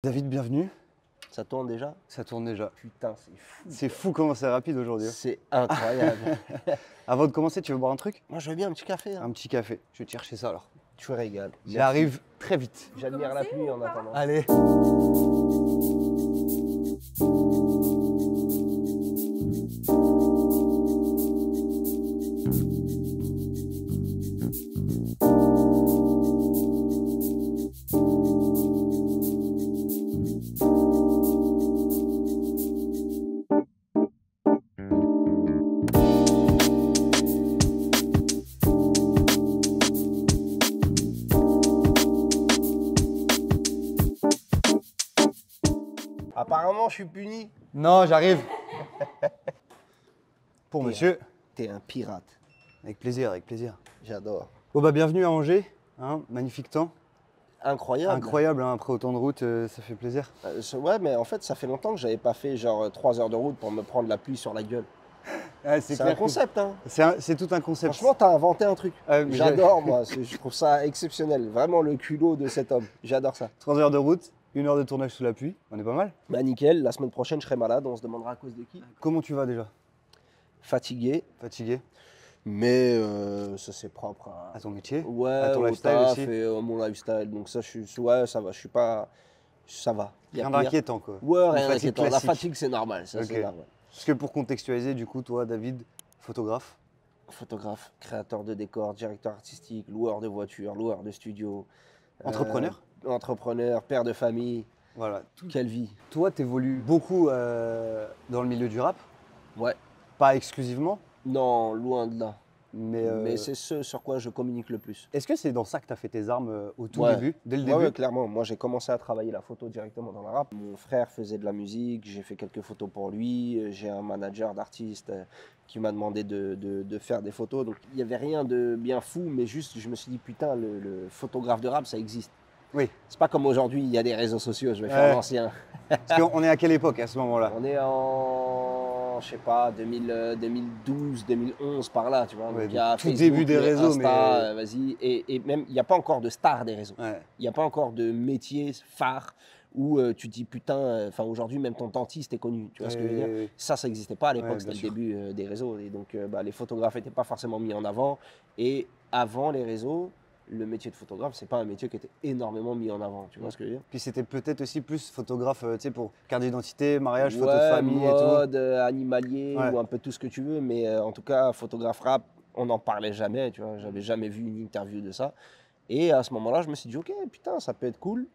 David, bienvenue. Ça tourne déjà? Ça tourne déjà. Putain, c'est fou. C'est fou comment c'est rapide aujourd'hui. C'est incroyable. Avant de commencer, tu veux boire un truc? Moi, je veux bien un petit café. Hein. Un petit café. Je vais te chercher ça alors. Tu régales. J'arrive très vite. J'admire la pluie en attendant. Allez. Apparemment, je suis puni. Non, j'arrive. Pour monsieur. T'es un pirate. Avec plaisir, avec plaisir. J'adore. Bon bah bienvenue à Angers. Hein, magnifique temps. Incroyable. Incroyable, hein, après autant de route, ça fait plaisir. Ouais, mais en fait, ça fait longtemps que j'avais pas fait genre 3 heures de route pour me prendre la pluie sur la gueule. Ah, C'est un concept, hein. C'est tout un concept. Franchement, t'as inventé un truc. Mais J'adore, moi. Je trouve ça exceptionnel. Vraiment le culot de cet homme. J'adore ça. 3 heures de route, 1 heure de tournage sous la pluie. On est pas mal. Bah nickel. La semaine prochaine, je serai malade. On se demandera à cause de qui. Comment tu vas déjà? Fatigué. Fatigué? Mais ça c'est propre À ton métier? ouais, à ton au lifestyle taf aussi? et à mon lifestyle. Donc ça, ouais, ça va. Je suis pas, ça va. Y a Rien pire. d'inquiétant quoi. Ouais, Une rien fatigue d'inquiétant. La classique. fatigue, c'est normal. Ça, Ok. c'est normal. Parce que pour contextualiser, du coup, toi, David, photographe. Photographe, créateur de décors, directeur artistique, loueur de voitures, loueur de studio. Entrepreneur. Entrepreneur, père de famille. Voilà. Quelle vie. Toi, tu évolues beaucoup dans le milieu du rap. Ouais. Pas exclusivement, Non, loin de là. mais, Mais c'est ce sur quoi je communique le plus. est-ce que c'est dans ça que tu as fait tes armes au tout Ouais. début, dès le Ouais, début? ouais, clairement. Moi, j'ai commencé à travailler la photo directement dans le rap. Mon frère faisait de la musique, j'ai fait quelques photos pour lui. J'ai un manager d'artiste qui m'a demandé de faire des photos. Donc, il n'y avait rien de bien fou, mais juste, je me suis dit, putain, le photographe de rap, ça existe. Oui. C'est pas comme aujourd'hui, il y a des réseaux sociaux, je vais Ouais. faire l'ancien. Parce qu'on est à quelle époque à ce moment-là? On est en, je sais pas, 2012, 2011, par là, tu vois. Ouais, Donc, il y a tout Facebook, début des réseaux, Insta, vas-y. Et même, il n'y a pas encore de star des réseaux. Ouais. Il n'y a pas encore de métier phare où tu te dis putain, enfin aujourd'hui même ton dentiste est connu, tu vois ce que je veux dire? Ouais. Ça n'existait pas à l'époque, Ouais, c'était bien le sûr. début des réseaux. Et donc les photographes n'étaient pas forcément mis en avant. Et avant les réseaux, le métier de photographe, c'est pas un métier qui était énormément mis en avant, tu vois ce que je veux dire? Puis c'était peut-être aussi plus photographe, tu sais, pour carte d'identité, mariage, Ouais, photo de famille et tout. mode, animalier Ouais. ou un peu tout ce que tu veux, mais en tout cas, photographe rap, on n'en parlait jamais, tu vois, j'avais jamais vu une interview de ça. Et à ce moment-là, je me suis dit, ok, putain, ça peut être cool.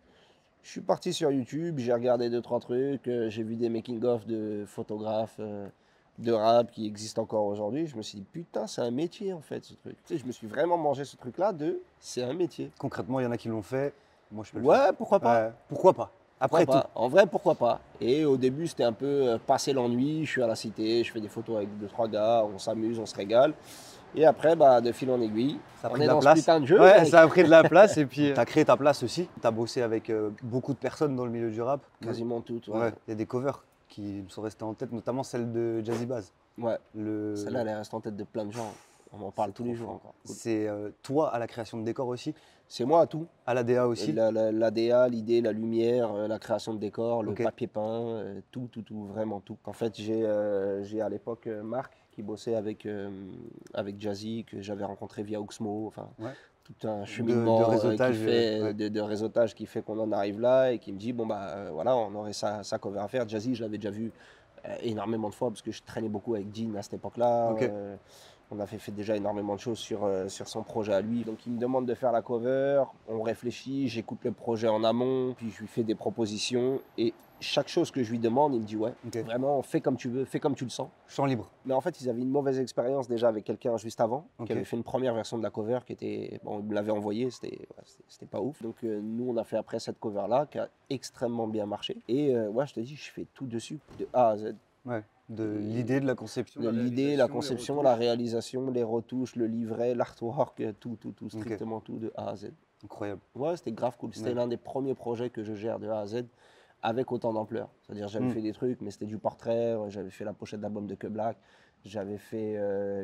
Je suis parti sur YouTube, j'ai regardé 2-3 trucs, j'ai vu des making-of de photographes de rap qui existent encore aujourd'hui. Je me suis dit, putain, c'est un métier en fait ce truc. Tu sais, je me suis vraiment mangé ce truc-là c'est un métier. Concrètement, il y en a qui l'ont fait. Moi, je peux le faire. Ouais, pourquoi pas? Ouais, pourquoi pas? Après Pourquoi tout. pas? En vrai, pourquoi pas? Et au début, c'était un peu passer l'ennui. Je suis à la cité, je fais des photos avec 2-3 gars, on s'amuse, on se régale. Et après, bah, de fil en aiguille, Ça a on pris est de la dans ce place. putain de jeu. Ouais, mec. ça a pris de la place et puis tu as créé ta place aussi. Tu as bossé avec beaucoup de personnes dans le milieu du rap. Quasiment toutes. Ouais, Ouais. il y a des covers qui me sont restés en tête, notamment celle de Jazzy Bass. Ouais. Le... Celle-là, elle reste en tête de plein de gens. On en parle tous les jours encore. C'est toi à la création de décors aussi, C'est moi à tout. à l'ADA aussi. L'ADA, l'idée, la lumière, la création de décor, le Ok. papier peint, tout, vraiment tout. En fait, j'ai à l'époque Marc qui bossait avec Jazzy, que j'avais rencontré via Oxmo. Enfin, Ouais. tout un cheminement réseautage, qui fait, ouais. de réseautage qui fait qu'on en arrive là et qui me dit bon bah voilà, on aurait sa cover à faire. Jazzy, je l'avais déjà vu énormément de fois parce que je traînais beaucoup avec Dean à cette époque-là. Ok. On avait fait déjà énormément de choses sur son projet à lui. Donc il me demande de faire la cover, on réfléchit, j'écoute le projet en amont, puis je lui fais des propositions. Et chaque chose que je lui demande, il me dit ouais, Ok. vraiment, fais comme tu veux, fais comme tu le sens. Champ libre. Mais en fait, ils avaient une mauvaise expérience déjà avec quelqu'un juste avant, Ok. qui avait fait une première version de la cover qui était. Bon, il me l'avait envoyé, c'était pas ouf. Donc nous, on a fait après cette cover-là qui a extrêmement bien marché. Et ouais, je te dis, je fais tout dessus, de A à Z. Ouais. De l'idée, de la conception. L'idée, la conception, la réalisation, les retouches, le livret, l'artwork, tout, strictement tout de A à Z. Incroyable. Ouais, c'était grave cool. C'était Ouais. l'un des premiers projets que je gère de A à Z avec autant d'ampleur. C'est-à-dire, j'avais fait des trucs, mais c'était du portrait. J'avais fait la pochette d'album de Que Black. J'avais fait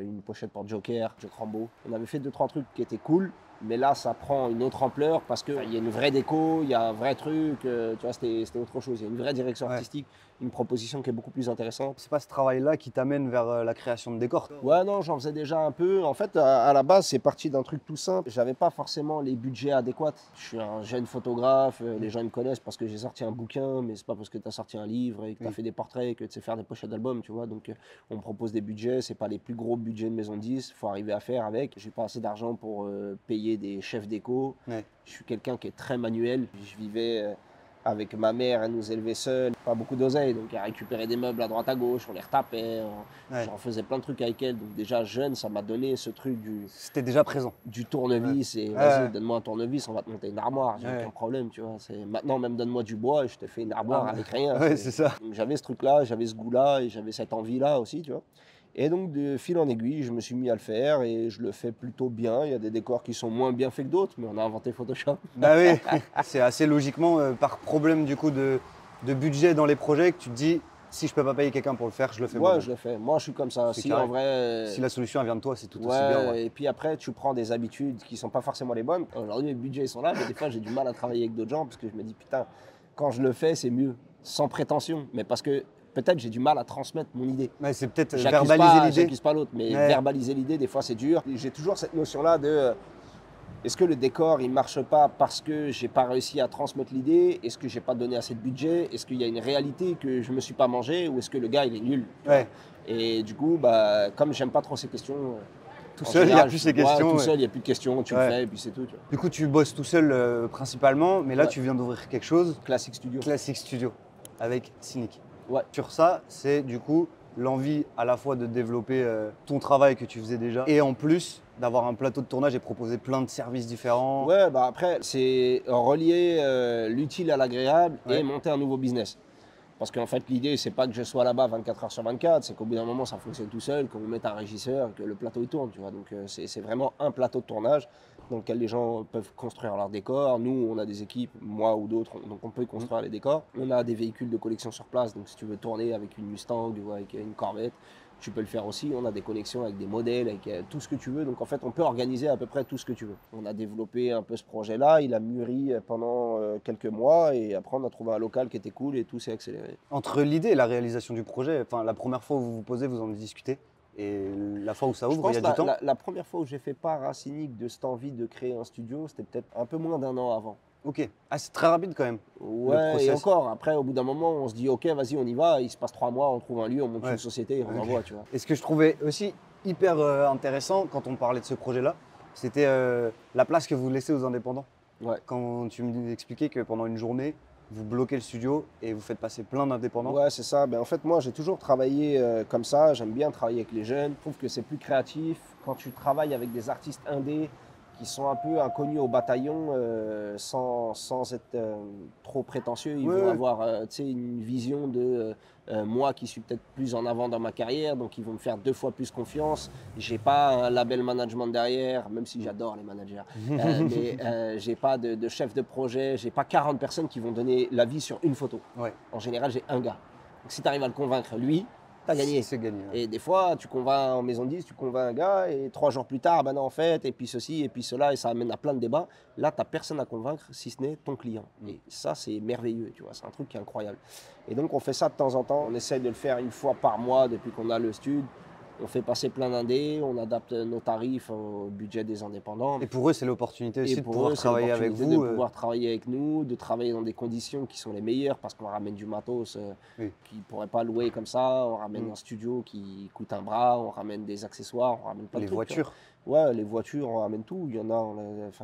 une pochette pour Joker, Joe Rambo. On avait fait 2-3 trucs qui étaient cool. Mais là, ça prend une autre ampleur parce qu'il y a une vraie déco, il y a un vrai truc. Tu vois, c'était autre chose. Il y a une vraie direction artistique, une proposition qui est beaucoup plus intéressante. C'est pas ce travail-là qui t'amène vers la création de décors? Ouais, non, j'en faisais déjà un peu. En fait, à la base, c'est parti d'un truc tout simple. J'avais pas forcément les budgets adéquats. Je suis un jeune photographe, les gens ils me connaissent parce que j'ai sorti un bouquin, mais c'est pas parce que tu as sorti un livre et que tu as fait des portraits que tu sais faire des pochettes d'albums, tu vois. Donc, on me propose des budgets, c'est pas les plus gros budgets de maison de 10, il faut arriver à faire avec. J'ai pas assez d'argent pour payer des chefs déco. Je suis quelqu'un qui est très manuel. Je vivais avec ma mère, elle nous élevait seuls, pas beaucoup d'oseille, donc elle récupérait des meubles à droite à gauche, on les retapait, j'en faisais plein de trucs avec elle. Donc déjà jeune, ça m'a donné ce truc C'était déjà présent. Du tournevis et vas-y, donne-moi un tournevis, on va te monter une armoire, j'ai aucun problème, tu vois. Maintenant même donne-moi du bois et je te fais une armoire avec rien. C'est ça. J'avais ce truc-là, j'avais ce goût-là et j'avais cette envie-là aussi, tu vois. Et donc, de fil en aiguille, je me suis mis à le faire et je le fais plutôt bien. Il y a des décors qui sont moins bien faits que d'autres, mais on a inventé Photoshop. Bah oui, c'est assez logiquement par problème du coup de budget dans les projets que tu te dis, si je peux pas payer quelqu'un pour le faire, je le fais moi. Ouais, je le fais. Moi, je suis comme ça. Si en vrai, si la solution elle vient de toi, c'est tout aussi bien. Et puis après, tu prends des habitudes qui sont pas forcément les bonnes. Aujourd'hui, les budgets sont là, mais des fois, j'ai du mal à travailler avec d'autres gens parce que je me dis, putain, quand je le fais, c'est mieux, sans prétention. Mais parce que peut-être j'ai du mal à transmettre mon idée. Ouais, c'est peut-être verbaliser l'idée. J'accuse pas l'autre, mais verbaliser l'idée, des fois, c'est dur. J'ai toujours cette notion-là de est-ce que le décor, il marche pas parce que j'ai pas réussi à transmettre l'idée? Est-ce que j'ai pas donné assez de budget? Est-ce qu'il y a une réalité que je me suis pas mangé? Ou est-ce que le gars, il est nul? Et du coup, comme j'aime pas trop ces questions, tout seul, il n'y a plus ces questions. Tout seul, il n'y a plus de questions, tu le fais et puis c'est tout. Tu vois. Du coup, tu bosses tout seul principalement, mais là, tu viens d'ouvrir quelque chose. Classic Studio. Classic Studio, avec Cynic. Ouais. Sur ça, c'est du coup l'envie à la fois de développer ton travail que tu faisais déjà et en plus d'avoir un plateau de tournage et proposer plein de services différents. Ouais, après, c'est relier l'utile à l'agréable et monter un nouveau business. Parce qu'en fait, l'idée, c'est pas que je sois là-bas 24 heures sur 24, c'est qu'au bout d'un moment, ça fonctionne tout seul, qu'on mette un régisseur, que le plateau il tourne, tu vois. Donc, c'est vraiment un plateau de tournage dans lequel les gens peuvent construire leurs décors. Nous, on a des équipes, moi ou d'autres, donc on peut construire les décors. On a des véhicules de collection sur place, donc si tu veux tourner avec une Mustang ou avec une Corvette, tu peux le faire aussi. On a des connexions avec des modèles, avec tout ce que tu veux. Donc en fait, on peut organiser à peu près tout ce que tu veux. On a développé un peu ce projet-là. Il a mûri pendant quelques mois et après, on a trouvé un local qui était cool et tout s'est accéléré. Entre l'idée et la réalisation du projet, enfin, la première fois où vous vous posez, vous en discutez et la fois où ça ouvre, il y a du temps. La première fois où j'ai fait part à Cynic de cette envie de créer un studio, c'était peut-être un peu moins d'un an avant. Ok. Ah, c'est très rapide quand même. Ouais, et encore, après, au bout d'un moment, on se dit, ok, vas-y, on y va. Il se passe 3 mois, on trouve un lieu, on monte une société et on envoie, tu vois. Et ce que je trouvais aussi hyper intéressant quand on parlait de ce projet-là, c'était la place que vous laissez aux indépendants. Ouais. Quand tu me expliquais que pendant une journée, vous bloquez le studio et vous faites passer plein d'indépendants. Ouais, c'est ça. En fait, moi, j'ai toujours travaillé comme ça. J'aime bien travailler avec les jeunes. Je trouve que c'est plus créatif. Quand tu travailles avec des artistes indés qui sont un peu inconnus au bataillon, sans être trop prétentieux, ils vont avoir une vision de moi qui suis peut-être plus en avant dans ma carrière, donc ils vont me faire 2 fois plus confiance. J'ai pas un label management derrière, même si j'adore les managers, mais j'ai pas de chef de projet, j'ai pas 40 personnes qui vont donner l'avis sur une photo. En général, j'ai un gars. Donc si tu arrives à le convaincre, lui, t'as gagné. C'est gagné. Et des fois, tu convaincs en maison de 10, tu convaincs un gars, et 3 jours plus tard, non, en fait, et puis ceci, et puis cela, et ça amène à plein de débats. Là, t'as personne à convaincre si ce n'est ton client. Et ça, c'est merveilleux, tu vois, c'est un truc qui est incroyable. Et donc, on fait ça de temps en temps. On essaye de le faire 1 fois par mois depuis qu'on a le studio. On fait passer plein d'indés, on adapte nos tarifs au budget des indépendants. Et pour eux, c'est l'opportunité aussi de pouvoir travailler avec vous. De pouvoir travailler avec nous, de travailler dans des conditions qui sont les meilleures parce qu'on ramène du matos qu'ils ne pourraient pas louer comme ça. On ramène un studio qui coûte un bras, on ramène des accessoires, on ramène pas de trucs. Les voitures. Ouais, les voitures, on ramène tout. Il y en a,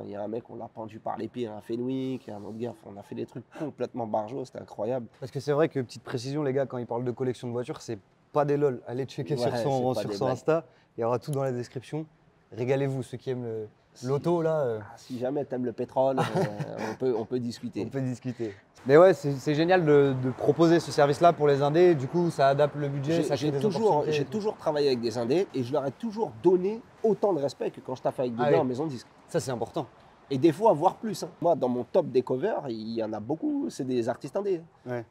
il y a un mec, on l'a pendu par les pieds à un Fenwick, il y a un autre gars, on a fait des trucs complètement barjots, c'était incroyable. Parce que c'est vrai que, petite précision, les gars, quand ils parlent de collection de voitures, c'est pas des lol. Allez checker sur son Insta, il y aura tout dans la description. Régalez-vous, ceux qui aiment l'auto là. Si jamais tu aimes le pétrole, on peut discuter. On peut discuter. Mais ouais, c'est génial de proposer ce service-là pour les indés. Du coup, ça adapte le budget, ça crée des opportunités. J'ai toujours travaillé avec des indés et je leur ai toujours donné autant de respect que quand je taffe avec des gars en maison de disque. Ça, c'est important. Et des fois, voire plus. Moi, dans mon top des covers, il y en a beaucoup, c'est des artistes indés.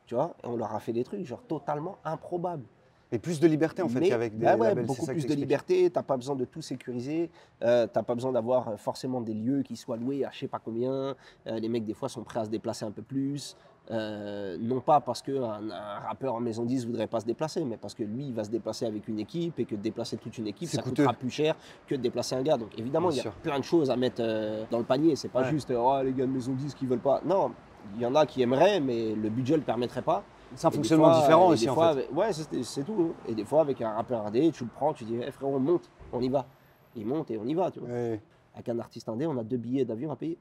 Tu vois, et on leur a fait des trucs genre totalement improbables. Et plus de liberté en fait qu'avec des labels. Beaucoup plus de liberté, tu n'as pas besoin de tout sécuriser, tu n'as pas besoin d'avoir forcément des lieux qui soient loués à je sais pas combien, les mecs des fois sont prêts à se déplacer un peu plus, non pas parce qu'un rappeur en maison 10 ne voudrait pas se déplacer, mais parce que lui il va se déplacer avec une équipe et que de déplacer toute une équipe ça coûtera plus cher que de déplacer un gars. Donc évidemment il y a plein de choses à mettre dans le panier, c'est pas juste oh, les gars de maison 10 qui veulent pas, non, il y en a qui aimeraient mais le budget ne le permettrait pas. C'est un fonctionnement différent aussi, en fait. Ouais, c'est tout. Et des fois, avec un rappeur indé, tu le prends, tu dis, hey, frérot, on monte, on y va. Il monte et on y va, tu vois. Oui. Avec un artiste indé, on a 2 billets d'avion à payer.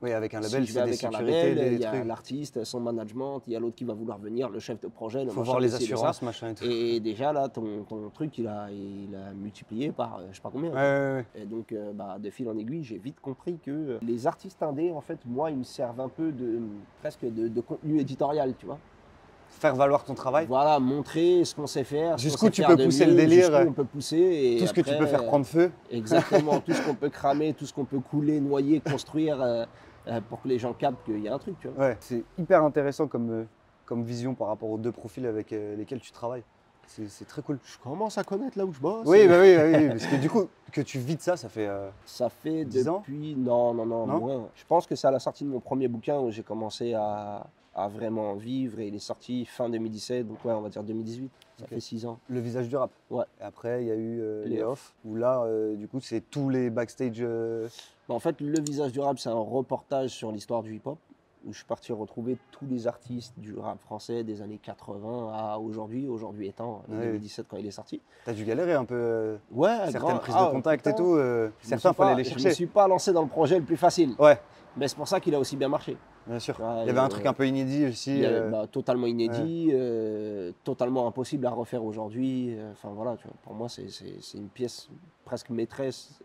Oui, avec un label, Si c'est des sécurités, des trucs. Il y a l'artiste, son management, il y a l'autre qui va vouloir venir, le chef de projet. Il faut voir les assurances, machin et tout. Et déjà, là, ton truc, il a multiplié par je sais pas combien. Ouais. Et donc, de fil en aiguille, j'ai vite compris que les artistes indés, en fait, moi, ils me servent un peu presque de contenu éditorial, tu vois. Faire valoir ton travail. Voilà, montrer ce qu'on sait faire. Jusqu'où tu peux pousser le délire. Jusqu'où on peut pousser. Et tout ce que tu peux faire prendre feu. Exactement, tout ce qu'on peut cramer, tout ce qu'on peut couler, noyer, construire pour que les gens captent qu'il y a un truc. Tu vois. Ouais, c'est hyper intéressant comme vision par rapport aux 2 profils avec lesquels tu travailles. C'est très cool. Je commence à connaître là où je bosse. Oui, parce que du coup, que tu vis de ça, ça fait 10 ans. Non, moins. Je pense que c'est à la sortie de mon premier bouquin où j'ai commencé à vraiment vivre et il est sorti fin 2017, donc ouais, on va dire 2018. Ça fait 6 ans. Le visage du rap. Ouais. Et après, il y a eu les off, où là, du coup, c'est tous les backstage. En fait, le visage du rap, c'est un reportage sur l'histoire du hip-hop, où je suis parti retrouver tous les artistes du rap français des années 80 à aujourd'hui étant 2017 quand il est sorti. T'as dû galérer un peu ouais, certaines prises de contact et tout. Certains, fallait les chercher. Je ne me suis pas lancé dans le projet le plus facile. Ouais. Mais c'est pour ça qu'il a aussi bien marché. Bien sûr. Il y avait un truc un peu inédit aussi. Totalement inédit, totalement impossible à refaire aujourd'hui. Enfin voilà, tu vois, pour moi, c'est une pièce presque maîtresse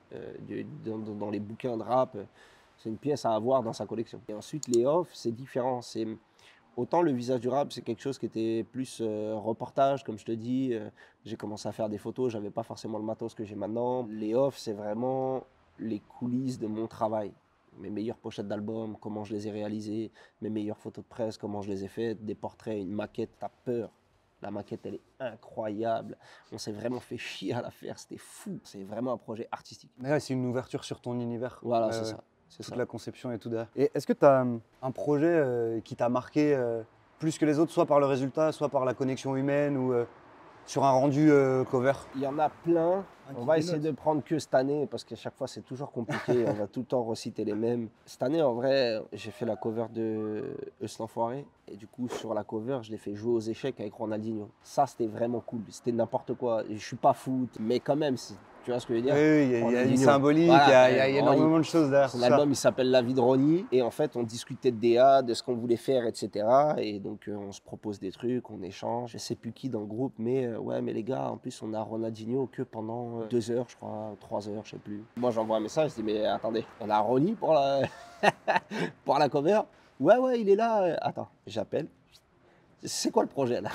dans les bouquins de rap. C'est une pièce à avoir dans sa collection. Et ensuite, les off, c'est différent. Autant le visage du rap, c'est quelque chose qui était plus reportage, comme je te dis. J'ai commencé à faire des photos, j'avais pas forcément le matos que j'ai maintenant. Les off, c'est vraiment les coulisses de mon travail. Mes meilleures pochettes d'albums, comment je les ai réalisées, mes meilleures photos de presse, comment je les ai faites, des portraits, une maquette, t'as peur. La maquette, elle est incroyable. On s'est vraiment fait chier à la faire, c'était fou. C'est vraiment un projet artistique. Ouais, c'est une ouverture sur ton univers. Voilà, c'est ça. Toute la conception et tout derrière. Et est-ce que tu as un projet qui t'a marqué plus que les autres, soit par le résultat, soit par la connexion humaine ou sur un rendu cover? Il y en a plein. On va essayer de prendre que cette année parce qu'à chaque fois c'est toujours compliqué. On va tout le temps reciter les mêmes. Cette année, en vrai, j'ai fait la cover de Eus l'Enfoiré. Et du coup, sur la cover, je l'ai fait jouer aux échecs avec Ronaldinho. Ça, c'était vraiment cool. C'était n'importe quoi. Je suis pas foot, mais quand même, tu vois ce que je veux dire? Oui, il y a une symbolique, voilà, il y a énormément de choses derrière. Son album, il s'appelle La vie de Ronnie. Et en fait, on discutait de DA, de ce qu'on voulait faire, etc. Et donc, on se propose des trucs, on échange. Je sais plus qui dans le groupe, mais ouais, mais les gars, en plus, on a Ronaldinho que pendant 2 heures, je crois, 3 heures, je sais plus. Moi, j'envoie un message, je dis, mais attendez, on a Ronnie pour la, pour la cover? Ouais, il est là. Attends, j'appelle. C'est quoi le projet là?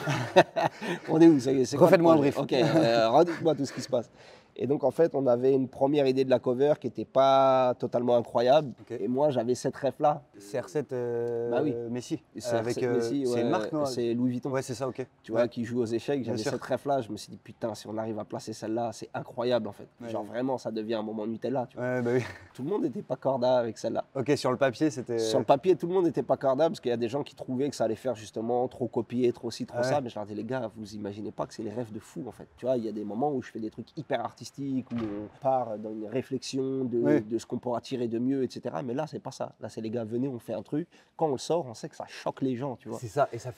On est où? Refaites-moi un brief. Ok, redites-moi tout ce qui se passe. Et donc en fait, on avait une première idée de la cover qui n'était pas totalement incroyable. Okay. Et moi, j'avais cette ref là. CR7 Messi. Messi, c'est une marque, non? C'est Louis Vuitton. Ouais, c'est ça, ok. Tu vois, qui joue aux échecs. J'avais cette ref là. Je me suis dit, putain, si on arrive à placer celle-là, c'est incroyable en fait. Ouais. Genre vraiment, ça devient un moment Nutella. Tu vois. Ouais, bah oui. Tout le monde n'était pas corda avec celle-là. Ok, sur le papier, c'était. Sur le papier, tout le monde n'était pas corda parce qu'il y a des gens qui trouvaient que ça allait faire justement trop copier, trop ci, trop ça. Mais je leur dis, les gars, vous imaginez pas que c'est les rêves de fou en fait. Tu vois, il y a des moments où je fais des trucs hyper artistiques, où on part dans une réflexion de ce qu'on pourra tirer de mieux, etc. Mais là, c'est pas ça. Là, c'est les gars, venez, on fait un truc. Quand on le sort, on sait que ça choque les gens, tu vois. C'est ça, et ça en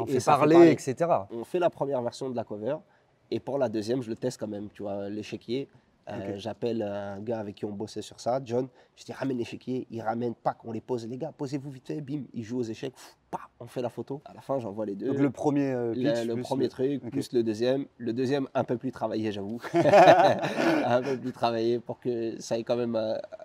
fait parler, etc. On fait la première version de la cover, et pour la deuxième, je le teste quand même, tu vois, l'échiquier. J'appelle un gars avec qui on bossait sur ça, John. Je dis, ramène l'échiquier. Il ramène, pas qu'on les pose. Les gars, posez-vous vite fait, bim, il joue aux échecs. On fait la photo. À la fin, j'envoie les deux. Donc le premier pitch, le premier truc, plus le deuxième. Le deuxième, un peu plus travaillé, j'avoue. Un peu plus travaillé pour que ça ait quand même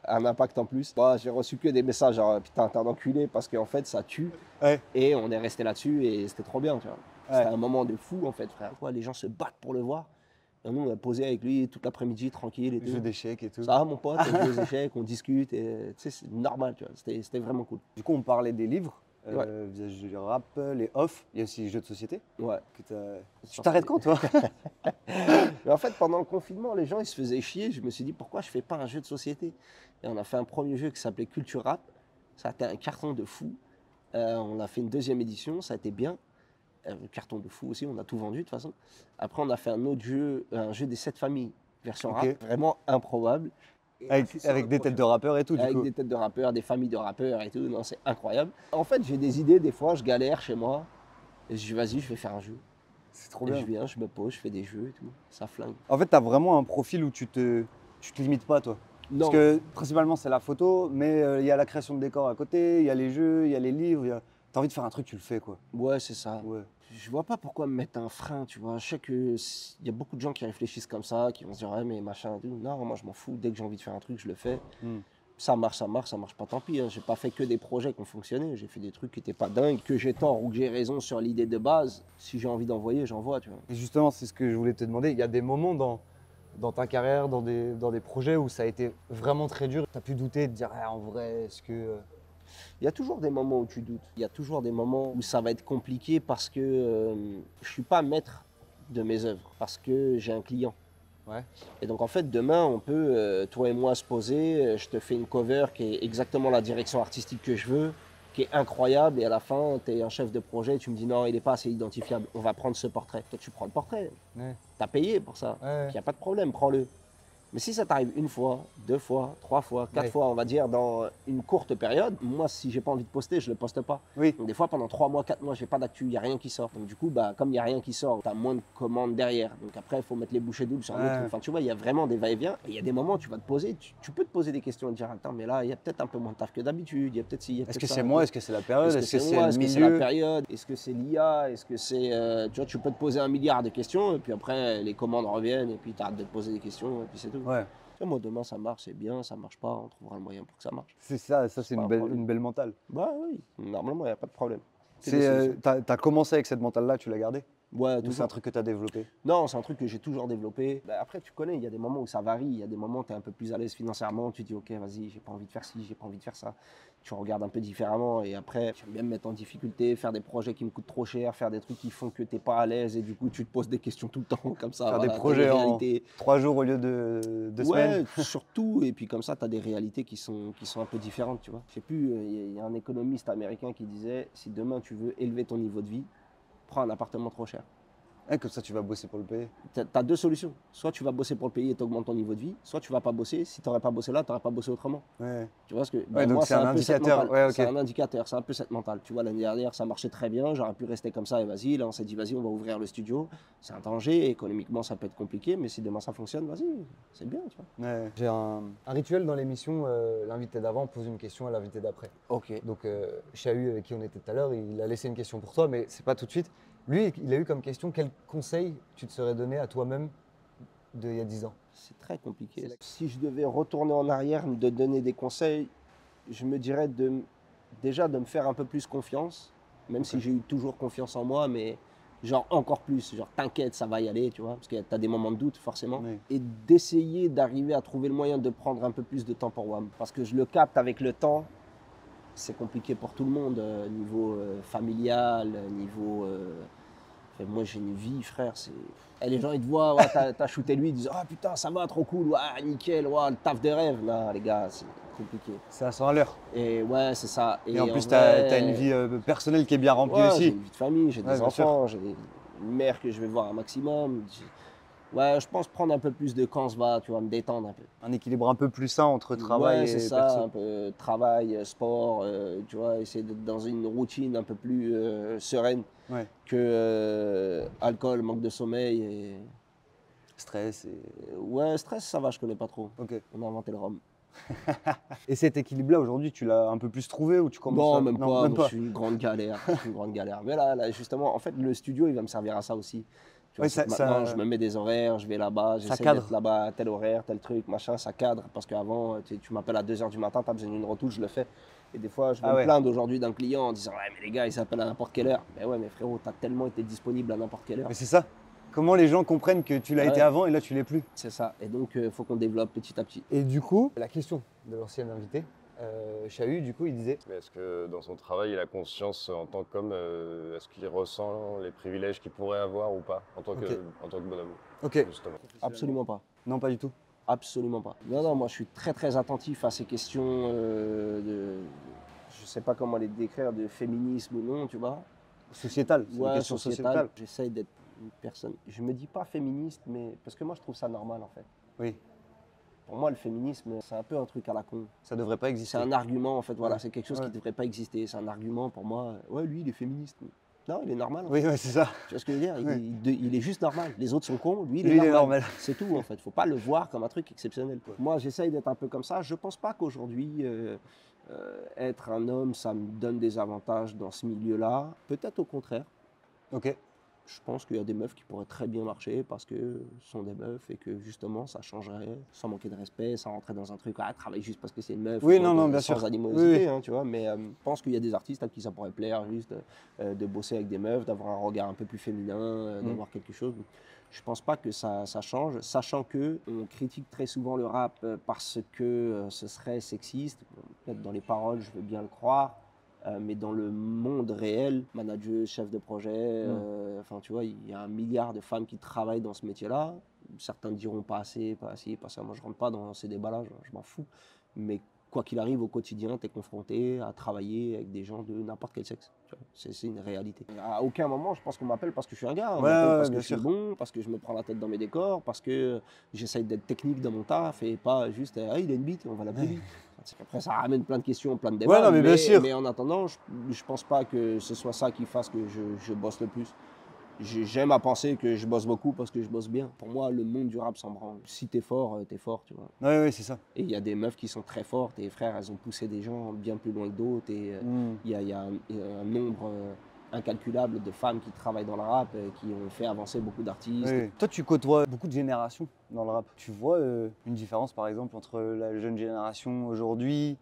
un impact en plus. Moi, j'ai reçu que des messages genre, putain, t'es un enculé, parce qu'en fait, ça tue. Ouais. Et on est resté là-dessus et c'était trop bien, tu vois. Ouais. C'était un moment de fou, en fait, frère. Les gens se battent pour le voir. Et nous, on a posé avec lui toute l'après-midi, tranquille. Et jeu d'échecs et tout. Ça va, mon pote, on joue aux échecs, on discute. Et, c'est normal, tu vois. C'était vraiment cool. Du coup, on parlait des livres. visage du rap, les off, il y a aussi les jeux de société. Ouais. Tu t'arrêtes quand, toi? Mais en fait, pendant le confinement, les gens ils se faisaient chier. Je me suis dit pourquoi je fais pas un jeu de société. Et on a fait un premier jeu qui s'appelait Culture Rap. Ça a été un carton de fou. On a fait une deuxième édition, ça a été bien. Carton de fou aussi, on a tout vendu de toute façon. Après, on a fait un autre jeu, un jeu des 7 familles, version rap, vraiment improbable. Avec des têtes de rappeurs et tout, du coup. Avec des têtes de rappeurs, des familles de rappeurs et tout, non, c'est incroyable. En fait, j'ai des idées, des fois, je galère chez moi. Et je dis, vas-y, je vais faire un jeu. C'est trop et bien. Je viens, je me pose, je fais des jeux et tout, ça flingue. En fait, tu as vraiment un profil où tu te limites pas, toi. Non. Parce que principalement, c'est la photo, mais il y a la création de décors à côté, il y a les jeux, il y a les livres. T'as envie de faire un truc, tu le fais, quoi. Ouais, c'est ça. Ouais. Je vois pas pourquoi me mettre un frein, tu vois. Je sais qu'il y a beaucoup de gens qui réfléchissent comme ça, qui vont se dire, ouais, mais machin et tout. Non, moi, je m'en fous. Dès que j'ai envie de faire un truc, je le fais. Ça marche pas, tant pis. Hein. J'ai pas fait que des projets qui ont fonctionné. J'ai fait des trucs qui étaient pas dingues, que j'ai tort ou que j'ai raison sur l'idée de base. Si j'ai envie d'envoyer, j'envoie, tu vois. Et justement, c'est ce que je voulais te demander. Il y a des moments dans ta carrière, dans des projets où ça a été vraiment très dur. Tu as pu douter, de dire, ah, en vrai, est-ce que... Il y a toujours des moments où tu doutes. Il y a toujours des moments où ça va être compliqué parce que je suis pas maître de mes œuvres, parce que j'ai un client. Ouais. Et donc en fait, demain, on peut, toi et moi, se poser, je te fais une cover qui est exactement la direction artistique que je veux, qui est incroyable, et à la fin, tu es un chef de projet, tu me dis non, il n'est pas assez identifiable, on va prendre ce portrait. Toi, tu prends le portrait, tu as payé pour ça, il n'y a pas de problème, prends-le. Mais si ça t'arrive une fois, 2 fois, 3 fois, 4 fois, on va dire, dans une courte période, moi, si j'ai pas envie de poster, je le poste pas. Oui. Donc des fois, pendant 3 mois, 4 mois, j'ai pas d'actu, il n'y a rien qui sort. Donc du coup, comme il n'y a rien qui sort, tu as moins de commandes derrière. Donc après, il faut mettre les bouchées doubles sur un autre. Enfin, tu vois, il y a vraiment des va-et-vient. Et il y a des moments où tu vas te poser, tu peux te poser des questions et te dire, attends, mais là, il y a peut-être un peu moins de taf que d'habitude, il y a peut-être ci, Est-ce que c'est moi, est-ce que c'est la période, est-ce que c'est moi, est-ce que c'est la période, est-ce que c'est l'IA, est-ce que c'est... tu vois, tu peux te poser 1 milliard de questions, et puis après, les commandes reviennent, et puis tu arrêtes de te poser des questions, et puis c'est tout. Ouais. Moi, demain, ça marche, c'est bien, ça marche pas, on trouvera le moyen pour que ça marche. C'est ça c'est une belle mentale. Bah oui, normalement, il n'y a pas de problème. T'as commencé avec cette mentale-là, tu l'as gardée? Ouais, ou c'est un truc que tu as développé? Non, c'est un truc que j'ai toujours développé. Bah, après, tu connais, il y a des moments où ça varie. Il y a des moments où tu es un peu plus à l'aise financièrement. Tu dis, ok, vas-y, j'ai pas envie de faire ci, j'ai pas envie de faire ça. Tu regardes un peu différemment. Et après, j'aime bien me mettre en difficulté, faire des projets qui me coûtent trop cher, faire des trucs qui font que tu n'es pas à l'aise. Et du coup, tu te poses des questions tout le temps, comme ça. Faire des projets en 3 jours au lieu de 2 semaines. Ouais, surtout. Et puis comme ça, tu as des réalités qui sont un peu différentes, tu vois. Je sais plus, il y a un économiste américain qui disait, si demain tu veux élever ton niveau de vie, prends un appartement trop cher. Comme ça, tu vas bosser pour le payer. Tu as 2 solutions. Soit tu vas bosser pour le payer et tu augmentes ton niveau de vie, soit tu vas pas bosser. Si tu n'aurais pas bossé là, tu n'aurais pas bossé autrement. Ouais. Tu vois ce que donc moi, c'est un indicateur. C'est un indicateur, c'est un peu cette mentale. Tu vois, l'année dernière, ça marchait très bien, j'aurais pu rester comme ça et vas-y. Là, on s'est dit, vas-y, on va ouvrir le studio. C'est un danger, économiquement, ça peut être compliqué, mais si demain ça fonctionne, vas-y, c'est bien, tu vois. Ouais. J'ai un rituel dans l'émission, l'invité d'avant pose une question à l'invité d'après. Ok. Donc, Chahu, avec qui on était tout à l'heure, il a laissé une question pour toi, mais c'est pas tout de suite. Lui, il a eu comme question, quel conseil tu te serais donné à toi-même d'il y a 10 ans? C'est très compliqué. Si je devais retourner en arrière, de donner des conseils, je me dirais déjà de me faire un peu plus confiance, même si j'ai eu toujours confiance en moi, mais genre encore plus, genre t'inquiète, ça va y aller, tu vois, parce que tu as des moments de doute forcément, et d'essayer d'arriver à trouver le moyen de prendre un peu plus de temps pour WAM, parce que je le capte avec le temps, c'est compliqué pour tout le monde, niveau familial, niveau... moi j'ai une vie, frère, Et les gens ils te voient, ouais, t'as shooté lui, ils disent ah putain ça va, trop cool, ouais, nickel, ouais, le taf de rêve. Non les gars, c'est compliqué. C'est à 100 à l'heure. Et ouais, c'est ça. Et en plus t'as une vie personnelle qui est bien remplie aussi. J'ai une vie de famille, j'ai des enfants, j'ai une mère que je vais voir un maximum. Ouais, je pense prendre un peu plus de quand se va, tu vois, me détendre un peu. Un équilibre un peu plus sain entre travail et c'est ça, perso. un peu travail, sport, tu vois, essayer d'être dans une routine un peu plus sereine que alcool, manque de sommeil et... Stress ouais, stress, ça va, je connais pas trop. Ok. On a inventé le rhum. Et cet équilibre-là, aujourd'hui, tu l'as un peu plus trouvé ou tu commences Non, même pas. Je suis une grande galère. Mais là, justement, en fait, le studio, il va me servir à ça aussi. Tu vois, maintenant, je me mets des horaires, je vais là-bas, j'essaie d'être là-bas à tel horaire, tel truc, machin, ça cadre. Parce qu'avant, tu m'appelles à 2 h du matin, tu as besoin d'une retouche, je le fais. Et des fois, je vais me plaindre aujourd'hui d'un client en disant ouais, mais les gars, ils s'appellent à n'importe quelle heure. Mais ouais, mais frérot, tu as tellement été disponible à n'importe quelle heure. Mais c'est ça. Comment les gens comprennent que tu l'as été avant et là, tu l'es plus? C'est ça. Et donc, il faut qu'on développe petit à petit. Et du coup, la question de l'ancienne invité, Chahut, du coup, il disait. Mais est-ce que dans son travail, il a conscience en tant qu'homme, est-ce qu'il ressent les privilèges qu'il pourrait avoir ou pas en tant que bonhomme, Ok. justement? Absolument pas. Non, pas du tout. Absolument pas. Non, moi je suis très très attentif à ces questions je sais pas comment les décrire, de féminisme ou non, tu vois. Sociétal, c'est une Ouais, question sociétale. J'essaye d'être une personne, je me dis pas féministe, mais parce que moi je trouve ça normal en fait. Oui, Pour moi le féminisme c'est un peu un truc à la con. ça devrait pas C'est exister. un argument en fait, voilà, Ouais. c'est quelque chose qui Ouais. devrait pas exister. C'est un argument pour moi, ouais lui il est féministe. Non, il est normal. En fait. Oui, ouais, c'est ça. Tu vois ce que je veux dire? Ouais. Il est juste normal. Les autres sont cons, lui, Lui, il est normal. C'est tout, en fait. Faut pas le voir comme un truc exceptionnel. Quoi. Moi, j'essaye d'être un peu comme ça. Je pense pas qu'aujourd'hui, être un homme, ça me donne des avantages dans ce milieu-là. Peut-être au contraire. Ok. Je pense qu'il y a des meufs qui pourraient très bien marcher parce que ce sont des meufs et que justement ça changerait sans manquer de respect, sans rentrer dans un truc, travaille juste parce que c'est une meuf. Oui, ou non, non, bien sans sûr. animosité, Oui. hein, tu vois. Mais je pense qu'il y a des artistes à qui ça pourrait plaire juste de bosser avec des meufs, d'avoir un regard un peu plus féminin, d'avoir quelque chose. Je pense pas que ça change, sachant que on critique très souvent le rap parce que ce serait sexiste. Peut-être dans les paroles, je veux bien le croire. Mais dans le monde réel, manager, chef de projet, enfin tu vois, il y a 1 milliard de femmes qui travaillent dans ce métier-là. Certains diront pas assez, pas assez, pas ça. Moi, je rentre pas dans ces débats-là, je m'en fous. Mais quoi qu'il arrive, au quotidien, tu es confronté à travailler avec des gens de n'importe quel sexe. C'est une réalité. À aucun moment, je pense qu'on m'appelle parce que je suis un gars. On m'appelle parce que je suis bon, parce que je me prends la tête dans mes décors, parce que j'essaye d'être technique dans mon taf et pas juste il a une bite, on va l'appeler lui. Après, ça ramène plein de questions, plein de débats. Ouais, non, mais bien sûr. Mais en attendant, je pense pas que ce soit ça qui fasse que je bosse le plus. J'aime à penser que je bosse beaucoup parce que je bosse bien. Pour moi, le monde du rap s'en branle. Si t'es fort, tu vois. Oui, c'est ça. Et il y a des meufs qui sont très fortes. Et frères, elles ont poussé des gens bien plus loin que d'autres. Et il y a un nombre incalculable de femmes qui travaillent dans le rap, qui ont fait avancer beaucoup d'artistes. Oui. Toi, tu côtoies beaucoup de générations dans le rap. Tu vois une différence, par exemple, entre la jeune génération aujourd'hui,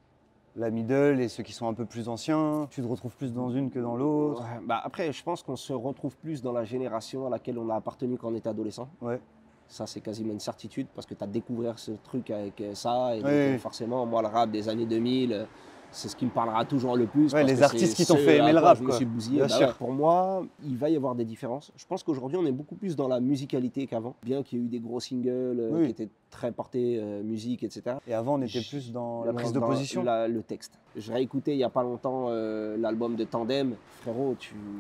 la middle et ceux qui sont un peu plus anciens? Tu te retrouves plus dans une que dans l'autre? Ouais, bah après, je pense qu'on se retrouve plus dans la génération à laquelle on a appartenu quand on était adolescent. Ouais. Ça, c'est quasiment une certitude parce que tu as découvert ce truc avec ça. Et Oui. donc, forcément, moi, le rap des années 2000, c'est ce qui me parlera toujours le plus. Ouais, parce les que artistes c'est qui t'ont ceux fait aimer à le quoi rap, je me quoi. suis bousillé. Bien sûr. Ouais. Pour moi, il va y avoir des différences. Je pense qu'aujourd'hui, on est beaucoup plus dans la musicalité qu'avant. Bien qu'il y ait eu des gros singles Oui. qui étaient très portés musique, etc. Et avant, on était plus dans la prise de Dans position. le texte. Je réécoutais il n'y a pas longtemps l'album de Tandem. Frérot,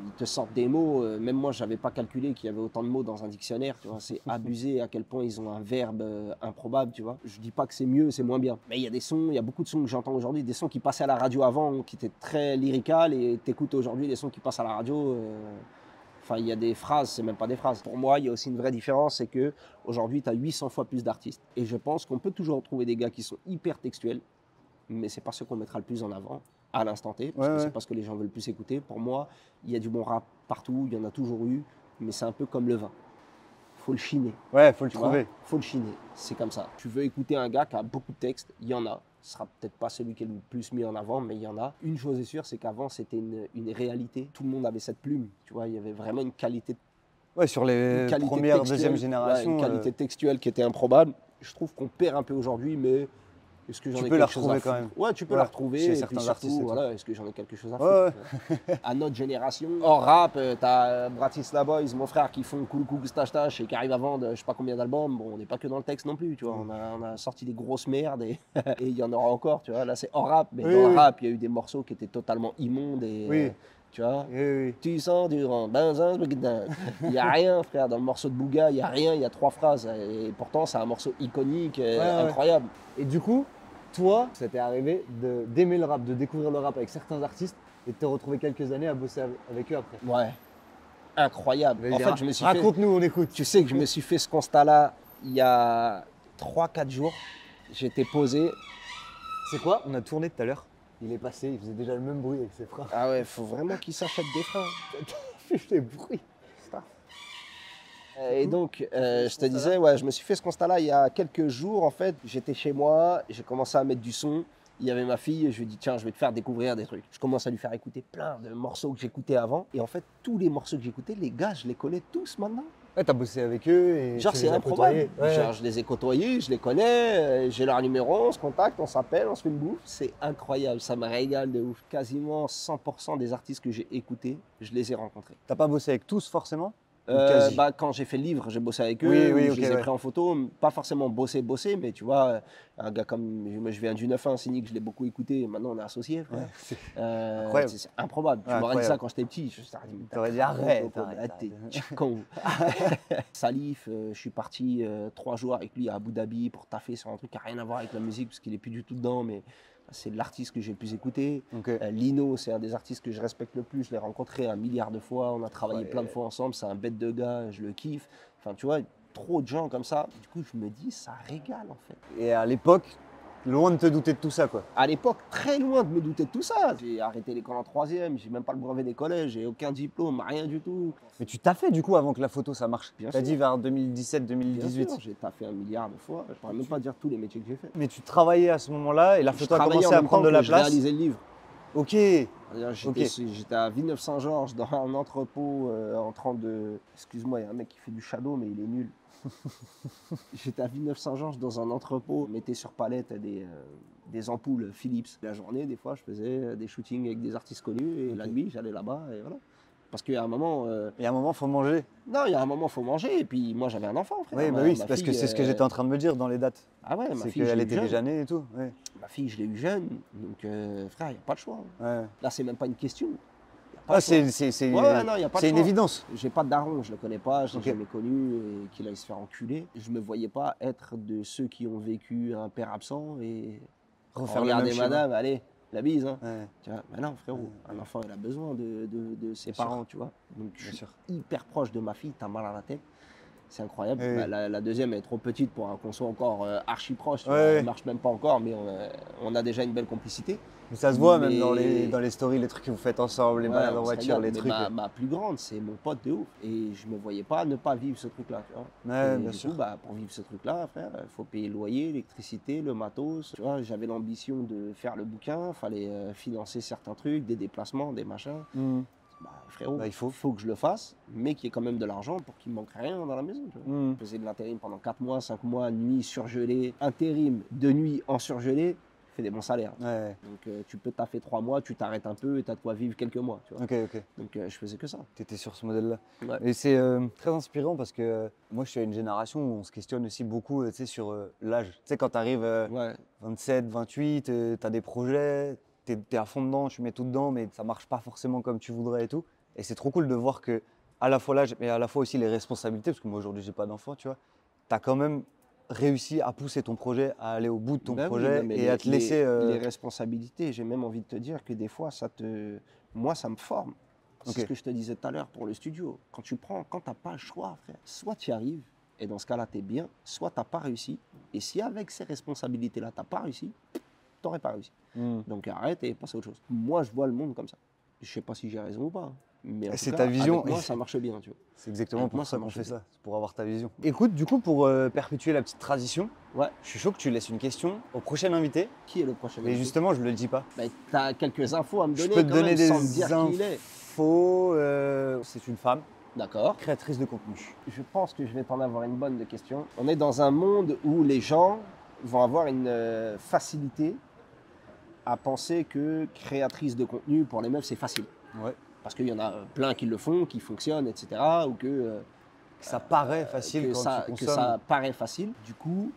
ils te sortent des mots. Même moi, je n'avais pas calculé qu'il y avait autant de mots dans un dictionnaire. Tu vois, c'est abusé à quel point ils ont un verbe improbable. Tu vois. Je dis pas que c'est mieux, c'est moins bien. Mais il y a des sons, il y a beaucoup de sons que j'entends aujourd'hui, des sons qui passaient à la radio avant, qui étaient très lyricales, et t'écoutes aujourd'hui des sons qui passent à la radio. Enfin, il y a des phrases, c'est même pas des phrases. Pour moi, il y a aussi une vraie différence, c'est que aujourd'hui, tu as 800 fois plus d'artistes. Et je pense qu'on peut toujours trouver des gars qui sont hyper textuels, mais c'est pas ceux qu'on mettra le plus en avant à l'instant T, parce que c'est pas ce que les gens veulent plus écouter. Pour moi, il y a du bon rap partout, il y en a toujours eu, mais c'est un peu comme le vin. Faut le chiner. Ouais, faut le Tu vois, trouver. faut le chiner, c'est comme ça. Tu veux écouter un gars qui a beaucoup de textes, il y en a. Ce sera peut-être pas celui qui est le plus mis en avant, mais il y en a. Une chose est sûre, c'est qu'avant, c'était une réalité. Tout le monde avait cette plume, tu vois, il y avait vraiment une qualité, Ouais, sur les premières, deuxième génération. une qualité textuelle qui était improbable. Je trouve qu'on perd un peu aujourd'hui, mais est-ce que j'en ai Tu peux la quelque chose à retrouver quand foutre? même. Ouais, tu peux Ouais, la retrouver. chez Et certains puis surtout, artistes et tout. voilà, est-ce que j'en ai quelque chose à Ouais, foutre? À notre génération, hors rap, t'as Bratislava Boys, mon frère, qui font cool cool stache tache et qui arrivent à vendre je sais pas combien d'albums. Bon, on n'est pas que dans le texte non plus, tu vois. On a sorti des grosses merdes et et il y en aura encore, tu vois. Là, c'est hors rap, mais Oui, dans oui. le rap, il y a eu des morceaux qui étaient totalement immondes et Oui. tu vois. Oui. Tu sens du rang, il n'y a rien, frère. Dans le morceau de Bouga, il n'y a rien, il y a 3 phrases. Et pourtant, c'est un morceau iconique, incroyable. Et du coup, toi, ça t'est arrivé d'aimer le rap, de découvrir le rap avec certains artistes et de te retrouver quelques années à bosser avec eux après. Ouais, incroyable. En fait, je me suis fait... Raconte-nous, on écoute. Tu sais que je me suis fait ce constat-là il y a 3-4 jours. J'étais posé. C'est quoi? On a tourné tout à l'heure. Il est passé, il faisait déjà le même bruit avec ses freins. Ah ouais, faut vraiment qu'il s'achète des freins. Fait des bruits. Et donc, je te disais, ouais, je me suis fait ce constat-là il y a quelques jours. En fait, j'étais chez moi, j'ai commencé à mettre du son. Il y avait ma fille, je lui ai dit, tiens, je vais te faire découvrir des trucs. Je commence à lui faire écouter plein de morceaux que j'écoutais avant. Et en fait, tous les morceaux que j'écoutais, les gars, je les connais tous maintenant. Ouais, t'as bossé avec eux et Genre, tu c'est les as improbable. côtoyés. Ouais. Genre, je les ai côtoyés, je les connais, j'ai leur numéro, on se contacte, on s'appelle, on se fait une bouffe. C'est incroyable, ça me régale de ouf. Quasiment 100% des artistes que j'ai écoutés, je les ai rencontrés. T'as pas bossé avec tous forcément? Ou quasi? Bah, quand j'ai fait le livre, j'ai bossé avec eux, Oui, oui, ou ok, je les ai ouais. pris en photo, pas forcément bossé, mais tu vois, un gars comme moi, je viens du 9-1, Cynic, je l'ai beaucoup écouté, et maintenant on est associés, frère. Ouais, c'est incroyable. C'est improbable. Ouais, Tu m'aurais dit ça incroyable. quand j'étais petit, je t'aurais dit, T'aurais dit, arrête, t'es arrête. con. Salif, je suis parti 3 jours avec lui à Abu Dhabi pour taffer sur un truc qui n'a rien à voir avec la musique, parce qu'il est plus du tout dedans, mais c'est l'artiste que j'ai le plus écouté. Ok. Lino, c'est un des artistes que je respecte le plus. Je l'ai rencontré 1 milliard de fois. On a travaillé Ouais. plein de fois ensemble. C'est un bête de gars. Je le kiffe. Enfin, tu vois, trop de gens comme ça. Du coup, je me dis, ça régale en fait. Et à l'époque, loin de te douter de tout ça, quoi. À l'époque, très loin de me douter de tout ça. J'ai arrêté l'école en 3e. J'ai même pas le brevet des collèges. J'ai aucun diplôme, rien du tout. Mais tu t'as fait du coup avant que la photo ça marche. Bien T'as sûr. dit vers Bien 2017-2018. sûr, j'ai taffé 1 milliard de fois. Je pourrais même pas dire tous les métiers que j'ai fait. Mais tu travaillais à ce moment-là et la Je photo a travaillais commencé en à même prendre temps de la que je place. réalisais le livre. Ok. C'est-à-dire, Ok. J'étais à Villeneuve-Saint-Georges dans un entrepôt en train de... Excuse-moi, il y a un mec qui fait du shadow, mais il est nul. J'étais à Villeneuve-Saint-Georges dans un entrepôt, on mettait sur palette des ampoules Philips. La journée, des fois, je faisais des shootings avec des artistes connus et la nuit, j'allais là-bas et voilà. Parce qu'il y a un moment... Il y a un moment, faut manger. Non, il y a un moment, il faut manger. Et puis moi, j'avais un enfant, frère. Oui, bah Ma- oui, ma c'est parce que fille, c'est ce que j'étais en train de me dire dans les dates. Ah ouais, ma C'est fille, je qu'elle l'ai eu était jeune. déjà née et tout. Ouais. Ma fille, je l'ai eu jeune. Donc, frère, il n'y a pas de choix. Ouais. Là, c'est même pas une question. Y a pas Ah, de choix. c'est Ouais, non, y a pas de c'est une choix. évidence. J'ai pas de daron, je le connais pas, je l'ai Ok. jamais connu et qu'il aille se faire enculer. Je me voyais pas être de ceux qui ont vécu un père absent et Refaire le même regardez schéma. madame, allez, la bise. Hein. Ouais, Tu vois, mais non, frérot, un enfant, il a besoin de ses Bien sûr. parents, tu vois. Donc, je bien suis sûr. hyper proche de ma fille, t'as mal à la tête. C'est incroyable. Oui. Bah, la deuxième est trop petite pour qu'on soit encore archi proche. Tu Ouais, vois. ouais. Elle marche même pas encore, mais on a déjà une belle complicité. Mais ça se voit même Mais- dans les stories, les trucs que vous faites ensemble, les Ouais, balades en on se voiture, régale, les mais trucs. ma plus grande, c'est mon pote de ouf. Et je me voyais pas ne pas vivre ce truc-là, tu vois. Ouais, Et bien du sûr. coup, bah, pour vivre ce truc-là, frère, il faut payer le loyer, l'électricité, le matos. Tu vois, j'avais l'ambition de faire le bouquin, fallait financer certains trucs, des déplacements, des machins. Hmm. Bah, frérot, Bah, il faut. que je le fasse, mais qu'il y ait quand même de l'argent pour qu'il me manque rien dans la maison. Tu vois. Hmm. Je faisais de l'intérim pendant 4 mois, 5 mois, nuit surgelée, intérim de nuit en surgelé, je fais des bons salaires. Ouais, Donc tu peux taffer 3 mois, tu t'arrêtes un peu et t'as de quoi vivre quelques mois. Tu vois. ok, ok. Donc je faisais que ça. Tu étais sur ce modèle-là. Ouais. Et c'est très inspirant parce que moi, je suis à une génération où on se questionne aussi beaucoup tu sais, sur l'âge. Tu sais, quand tu arrives Ouais. 27, 28, tu as des projets, tu es à fond dedans, tu mets tout dedans, mais ça marche pas forcément comme tu voudrais et tout. Et c'est trop cool de voir que à la fois l'âge, mais à la fois aussi les responsabilités, parce que moi aujourd'hui, j'ai pas d'enfant, tu vois. Tu as quand même réussi à pousser ton projet, à aller au bout de ton Ben oui, projet non, mais et à te laisser. les responsabilités, j'ai même envie de te dire que des fois, moi, ça me forme. C'est Ok. ce que je te disais tout à l'heure pour le studio. Quand tu n'as pas le choix, frère, soit tu y arrives, et dans ce cas-là, tu es bien, soit tu n'as pas réussi. Et si avec ces responsabilités-là, tu n'as pas réussi, tu n'aurais pas réussi. Hmm. Donc arrête et passe à autre chose. Moi, je vois le monde comme ça. Je sais pas si j'ai raison ou pas. Mais en tout C'est cas, ta vision. avec moi, ça marche bien, tu vois. C'est exactement Avec pour moi, ça ça qu'on marche fait bien. ça, c'est pour avoir ta vision. Écoute, du coup, pour perpétuer la petite tradition, Ouais. je suis chaud que tu laisses une question au prochain invité. Qui est le prochain Mais invité? justement, je ne le dis pas. Tu as quelques infos à me Je donner peux te quand donner même, sans me des dire qui il est. infos. C'est une femme, D'accord. créatrice de contenu. Je pense que je vais t'en avoir une bonne de question. On est dans un monde où les gens vont avoir une facilité à penser que créatrice de contenu, pour les meufs, c'est facile. Ouais. Parce qu'il y en a plein qui le font, qui fonctionnent, etc. Ou que, Ça paraît facile quand tu que consommes. ça paraît facile. Du coup,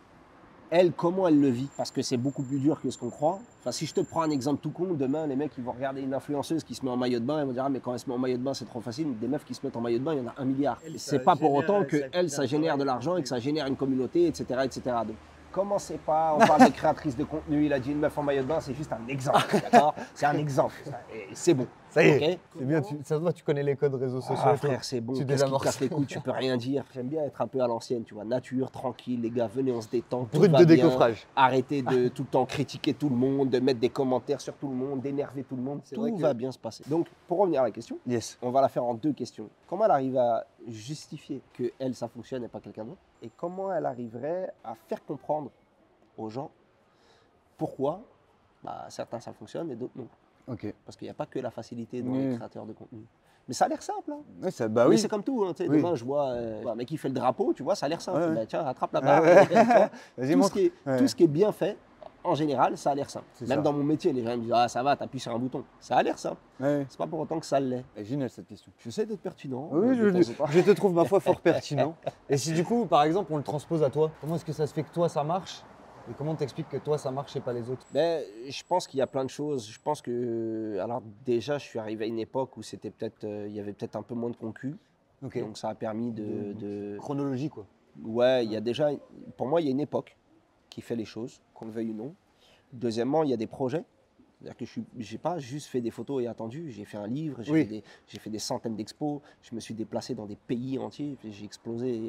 elle, comment elle le vit? Parce que c'est beaucoup plus dur que ce qu'on croit. Enfin, si je te prends un exemple tout con, demain, les mecs, ils vont regarder une influenceuse qui se met en maillot de bain, ils vont dire, ah, mais quand elle se met en maillot de bain, c'est trop facile. Des meufs qui se mettent en maillot de bain, il y en a 1 milliard. Elle, C'est ça pas pour génère- autant que ça elle, ça génère de l'argent et que ça génère une communauté, etc., etc. Donc, commencez pas, on parle de créatrice de contenu, il a dit une meuf en maillot de bain, c'est juste un exemple, d'accord? C'est un exemple, ça, et c'est bon. Ça y est, Ok. c'est bien, ça se voit, tu connais les codes réseaux sociaux. Ah et tout. frère, c'est bon, Tu qu'est-ce qui désamorces. casse les couilles, tu peux rien dire. J'aime bien être un peu à l'ancienne, tu vois, nature, tranquille, les gars, venez, on se détend, tout Brut va de bien. décoffrage. Arrêtez de tout le temps critiquer tout le monde, de mettre des commentaires sur tout le monde, d'énerver tout le monde, C'est vrai tout que- va bien se passer. Donc, pour revenir à la question, Yes. on va la faire en 2 questions. Comment elle arrive à justifier que elle, ça fonctionne et pas quelqu'un d'autre? Et comment elle arriverait à faire comprendre aux gens pourquoi certains ça fonctionne et d'autres non? Ok. Parce qu'il n'y a pas que la facilité dans Oui. les créateurs de contenu. Mais ça a l'air simple. Hein. Ouais, bah Mais oui. c'est comme tout. Hein, tu sais, Oui. demain, je vois un mec qui fait le drapeau, tu vois, ça a l'air simple. Ouais, ouais. Ben, tiens, attrape la Ouais, barre. ouais. Tu vois. Vas-y, Tout, montre. tout ce qui est bien fait, en général, ça a l'air simple. C'est Même ça. dans mon métier, les gens me disent ah ça va, t'appuies sur un bouton. Ça a l'air simple. Ouais. C'est pas pour autant que ça l'est. Elle est géniale cette question. J'essaie d'être pertinent. Oui, de temps en temps. je te trouve ma foi fort pertinent. Et si du coup, par exemple, on le transpose à toi, comment est-ce que ça se fait que toi ça marche et comment t'expliques que toi ça marche et pas les autres? Ben, je pense qu'il y a plein de choses. Je pense que, alors déjà, je suis arrivé à une époque où c'était peut-être, il y avait peut-être un peu moins de concus. Ok. Donc ça a permis de... Chronologie quoi. Ouais, il y a déjà, pour moi, il y a une époque qui fait les choses, qu'on le veuille ou non. Deuxièmement, il y a des projets. C'est-à-dire que je n'ai pas juste fait des photos et attendu. J'ai fait un livre, Oui. j'ai fait des centaines d'expos. Je me suis déplacé dans des pays entiers. J'ai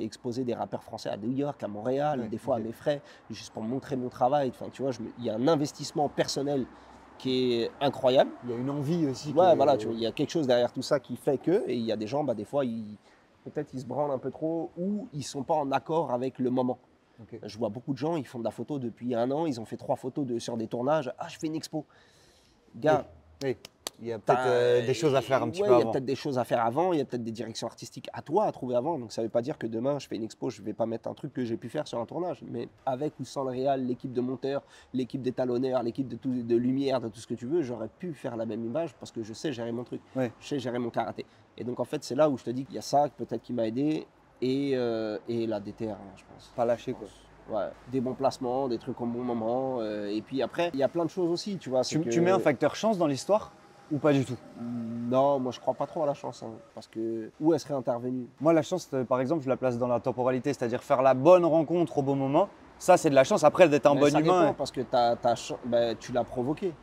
exposé des rappeurs français à New York, à Montréal, Ouais, des fois ok. à mes frais, juste pour montrer mon travail. Enfin, tu vois, il y a un investissement personnel qui est incroyable. Il y a une envie aussi. Ouais, voilà, tu vois, il y a quelque chose derrière tout ça qui fait que, et il y a des gens, bah, des fois, peut-être ils se branlent un peu trop ou ils ne sont pas en accord avec le moment. Ok. Je vois beaucoup de gens, ils font de la photo depuis 1 an, ils ont fait 3 photos sur des tournages. Ah, je fais une expo. Gars, Oui. Il y a peut-être des choses à faire un petit ouais, peu il y a avant. peut-être des choses à faire avant, il y a peut-être des directions artistiques à toi à trouver avant. Donc ça ne veut pas dire que demain je fais une expo, je ne vais pas mettre un truc que j'ai pu faire sur un tournage. Mais avec ou sans le réal, l'équipe de monteurs, l'équipe d'étalonneurs, l'équipe de lumière, de tout ce que tu veux, j'aurais pu faire la même image parce que je sais gérer mon truc, Ouais. je sais gérer mon karaté. Et donc en fait c'est là où je te dis qu'il y a ça peut-être qui m'a aidé et la DTR, hein, je pense. Pas lâcher quoi. Ouais, des bons placements, des trucs au bon moment. Et puis après, il y a plein de choses aussi, tu vois. Tu mets un facteur chance dans l'histoire ou pas du tout? Non, moi je crois pas trop à la chance, hein, parce que où elle serait intervenue? Moi, la chance, par exemple, je la place dans la temporalité, c'est-à-dire faire la bonne rencontre au bon moment. Ça, c'est de la chance. Après, d'être un Mais bon ça humain. dépend, parce que tu l'as provoqué.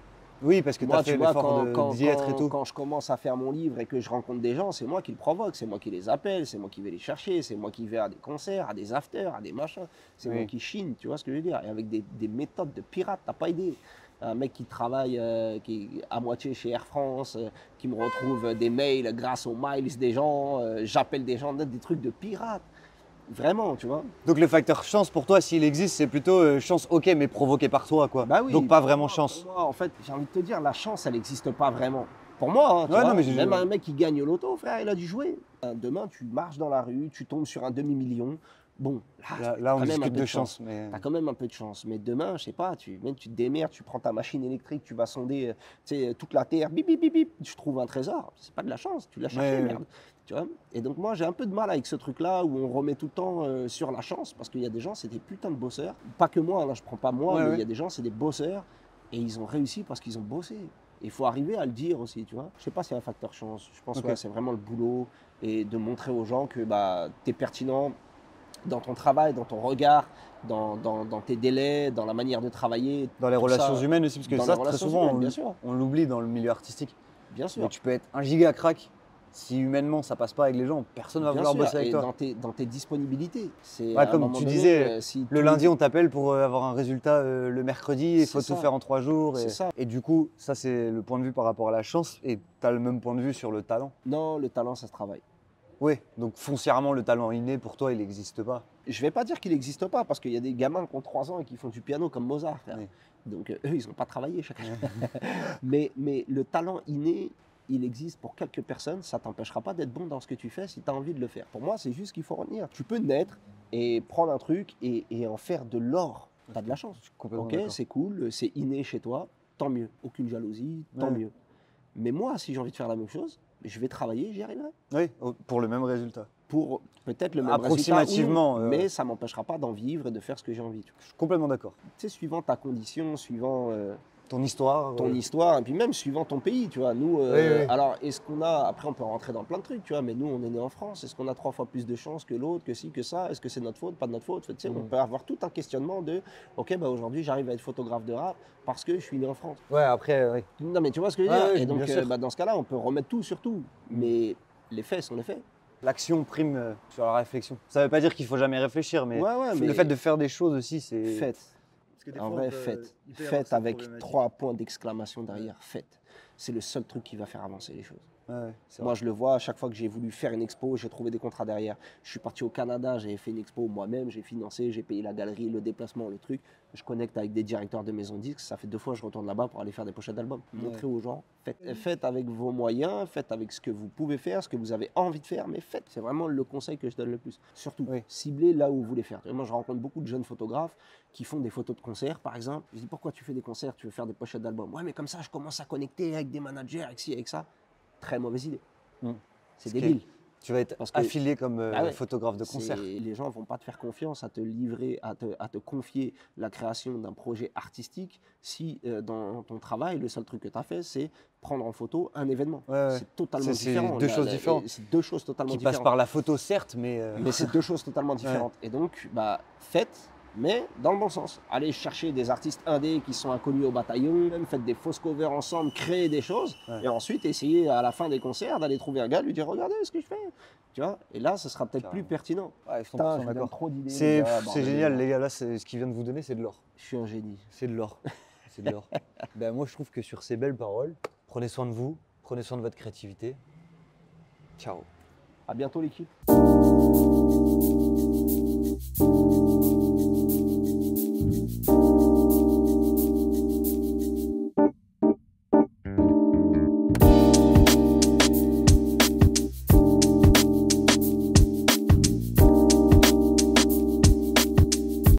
Oui, parce que tu Moi, as tu fait vois, l'effort d'y être et tout. quand je commence à faire mon livre et que je rencontre des gens, c'est moi qui le provoque, c'est moi qui les appelle, c'est moi qui vais les chercher, c'est moi qui vais à des concerts, à des afters, à des machins. C'est Oui. moi qui chine, tu vois ce que je veux dire? Et avec des méthodes de pirate, t'as pas idée. Un mec qui travaille qui est à moitié chez Air France, qui me retrouve des mails grâce aux miles des gens, j'appelle des gens, des trucs de pirate. Vraiment, tu vois. Donc, le facteur chance pour toi, s'il existe, c'est plutôt chance, ok, mais provoqué par toi, quoi. Bah oui, Donc, pas pour vraiment moi- chance. pour moi, en fait, j'ai envie de te dire, la chance, elle n'existe pas vraiment. Pour moi, hein, tu Ouais, vois, non, mais même un mec qui gagne au loto, frère, il a dû jouer. Demain, tu marches dans la rue, tu tombes sur un demi-million. Bon, Là, on quand même un discute peu de de chance. Mais... T'as quand même un peu de chance. Mais demain, je sais pas, même tu te démerdes, tu prends ta machine électrique, tu vas sonder tu sais, toute la terre, bip, bip, bip, bip, tu trouves un trésor. C'est pas de la chance, tu l'as cherché, Ouais, ouais. merde. Tu vois. Et donc moi, j'ai un peu de mal avec ce truc-là où on remet tout le temps sur la chance, parce qu'il y a des gens, c'est des putains de bosseurs. Pas que moi, là, je prends pas moi, Ouais, mais il ouais. y a des gens, c'est des bosseurs, et ils ont réussi parce qu'ils ont bossé. Il faut arriver à le dire aussi, tu vois. Je sais pas si c'est un facteur chance. Je pense Ok. que c'est vraiment le boulot et de montrer aux gens que bah, tu es pertinent dans ton travail, dans ton regard, dans tes délais, dans la manière de travailler. Dans les tout relations ça, humaines aussi, parce que dans ça, les très relations souvent, humaines, bien sûr. on l'oublie dans le milieu artistique. Bien sûr. Mais tu peux être un giga crack. Si humainement, ça passe pas avec les gens, personne va Bien vouloir sûr, bosser avec et toi. dans tes disponibilités. C'est Ouais, à un comme moment tu donné, disais, si Le tout- lundi, on t'appelle pour avoir un résultat le mercredi, il faut C'est tout ça. faire en 3 jours. C'est ça. Et du coup, ça, c'est le point de vue par rapport à la chance. Et tu as le même point de vue sur le talent. Non, le talent, ça se travaille. Oui, donc foncièrement, le talent inné, pour toi, il n'existe pas. Je vais pas dire qu'il n'existe pas, parce qu'il y a des gamins qui ont 3 ans et qui font du piano comme Mozart, frère. Oui. Donc eux, ils n'ont pas travaillé chacun. mais le talent inné, il existe pour quelques personnes. Ça t'empêchera pas d'être bon dans ce que tu fais si tu as envie de le faire. Pour moi, c'est juste qu'il faut retenir. Tu peux naître et prendre un truc et en faire de l'or. Tu as de la chance. Je suis complètement Ok, d'accord. c'est cool, c'est inné chez toi, tant mieux. Aucune jalousie, tant Ouais. mieux. Mais moi, si j'ai envie de faire la même chose, je vais travailler, j'y arriverai. Oui, pour le même résultat. Pour peut-être le même Approximativement, résultat ou non, mais ça m'empêchera pas d'en vivre et de faire ce que j'ai envie. Tu vois. Je suis complètement d'accord. Tu sais, suivant ta condition, suivant Ton histoire. ton histoire, et puis même suivant ton pays, tu vois. Nous, oui. alors, est-ce qu'on a, après on peut rentrer dans plein de trucs, tu vois, mais nous, on est né en France, est-ce qu'on a 3 fois plus de chances que l'autre, que ci, que ça, est-ce que c'est notre faute, pas de notre faute? Tu sais, on peut avoir tout un questionnement de, ok, bah aujourd'hui, j'arrive à être photographe de rap parce que je suis né en France. Ouais, après, oui. Non, mais tu vois ce que je veux Ouais, dire? ouais, Et donc, bien sûr. bah, dans ce cas-là, on peut remettre tout sur tout, mais les faits sont les faits. L'action prime sur la réflexion. Ça veut pas dire qu'il faut jamais réfléchir, mais, Ouais, le mais- fait de faire des choses aussi, c'est. Faites. Parce que des En fois, vrai, on peut- faites. il peut y avoir Faites cette avec problématique. 3 points d'exclamation derrière. Faites. C'est le seul truc qui va faire avancer les choses. Ouais, c'est Moi, vrai. je le vois, à chaque fois que j'ai voulu faire une expo, j'ai trouvé des contrats derrière. Je suis parti au Canada, j'ai fait une expo moi-même, j'ai financé, j'ai payé la galerie, le déplacement, le truc. Je connecte avec des directeurs de maisons de disques. Ça fait 2 fois que je retourne là-bas pour aller faire des pochettes d'albums. Ouais. Montrez aux gens, faites avec vos moyens, faites avec ce que vous pouvez faire, ce que vous avez envie de faire, mais faites. C'est vraiment le conseil que je donne le plus. Surtout, Oui. ciblez là où vous voulez faire. Moi, je rencontre beaucoup de jeunes photographes qui font des photos de concerts, par exemple. Je dis, pourquoi tu fais des concerts, tu veux faire des pochettes d'albums? Ouais, mais comme ça, je commence à connecter avec des managers, avec ci, avec ça. Très mauvaise idée. Mm. C'est Ce qui est- débile. Tu vas être Parce que- affilié comme Bah ouais. photographe de concert. Les gens vont pas te faire confiance à te livrer, à te confier la création d'un projet artistique si dans ton travail, le seul truc que tu as fait, c'est prendre en photo un événement. Ouais, ouais. C'est totalement C'est différent. deux choses différentes. C'est deux choses totalement Qui passe différentes. par la photo, certes, mais Mais c'est deux choses totalement différentes. Et donc, bah, faites, mais dans le bon sens. Allez chercher des artistes indés qui sont inconnus au bataillon, même faites des fausses covers ensemble, créez des choses, Ouais. et ensuite essayez à la fin des concerts d'aller trouver un gars, lui dire regardez ce que je fais. Tu vois, et là, ce sera peut-être plus Carrément. pertinent. ouais, je suis Putain, 100% je vous donne d'accord. trop d'idées. les C'est gars, c'est bordel, génial, les gars. les gars. Là, ce qu'il vient de vous donner, c'est de l'or. Je suis un génie. C'est de l'or. C'est de l'or. Ben, moi, je trouve que sur ces belles paroles, prenez soin de vous, prenez soin de votre créativité. Ciao. À bientôt, l'équipe.